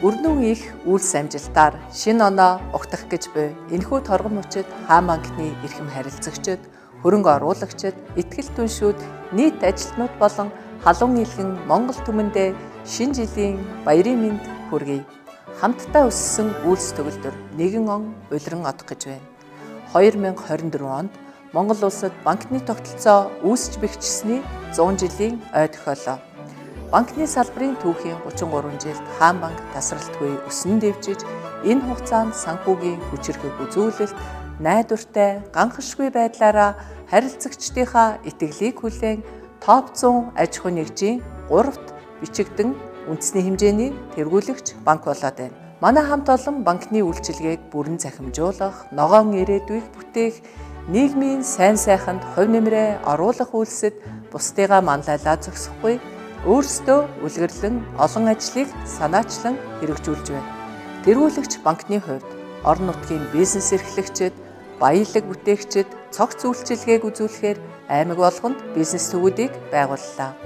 Өрнөн их үйлс амжилтаар шинэ оноо угтах гэж буй энэхүү торгон мөчид Хаан банкны эрхэм харилцагчид, хөрөнгө оруулагчид, итгэл түншүүд, нийт ажилтнууд болон халуун илгэн Монгол түмэндээ шинэ жилийн баярын мэнд хүргэе. Хамтдаа өссөн үйлс төгөлдөр нэгэн он улиран одох гэж байна. 2024 онд Монгол улсад банкны тогтолцоо үүсч бэхжсэний 100 жилийн ой тохиоллоо. Банкны салбарын түүхийн 33 жилд Хаан банк тасралтгүй өснөн дэвжиж, энэ хугацаанд санхүүгийн хүчирхэг үзүүлэлт, найдвартай, ганхашгүй байдлаараа харилцагчдынхаа итгэлийг хүлээн топ 100 аж ахуй нэгжийн 3-т бичигдэн үндэсний хэмжээний тэргүүлэгч банк болоод байна. Манай хамт олон банкны үйлчилгээг бүрэн захимжуулах, ногоон ирээдүйг бүтээх, нийгмийн сайн сайханд хувь нэмрээ оруулах үйлсэд бусдыгаа манлайлаа зогсохгүй, өөрсдөө үлгэрлэн олон ажлыг санаачлан хэрэгжүүлж байна. Тэргүүлэгч банкны хувьд орон нутгийн бизнес эрхлэгчид, баялаг бүтээгчид цогц үйлчилгээг үзүүлэхээр аймаг болгонд бизнес төвүүдийг байгууллаа.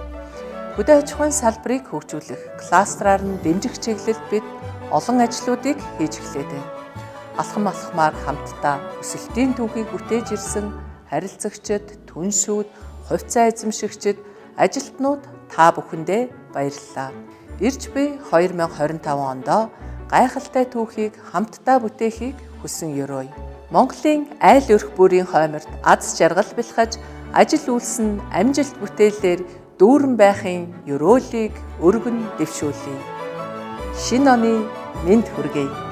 Хөдөө аж ахуйн салбарыг хөгжүүлэх кластераар нь дэмжих чиглэлд бид олон ажлуудыг хийж эхлэв. Алхам алхмаар хамтдаа өсөлтийн түүхийг бүтээж ирсэн харилцагчид, түншүүд, хувьцаа эзэмшигчид, ажилтнууд та бүхэндээ баярлалаа. Ирж буй 2025 ондоо гайхалтай түүхийг хамтдаа бүтээхийг хүсэн ёрооё. Монголын айл өрх бүрийн хойморт аз жаргал бэлхэж, ажил үйлс нь амжилт бүтээлээр дүүрэн байхын ёроолыг өргөн дэвшүүлье. Шинэ оны мэнд хүргэе.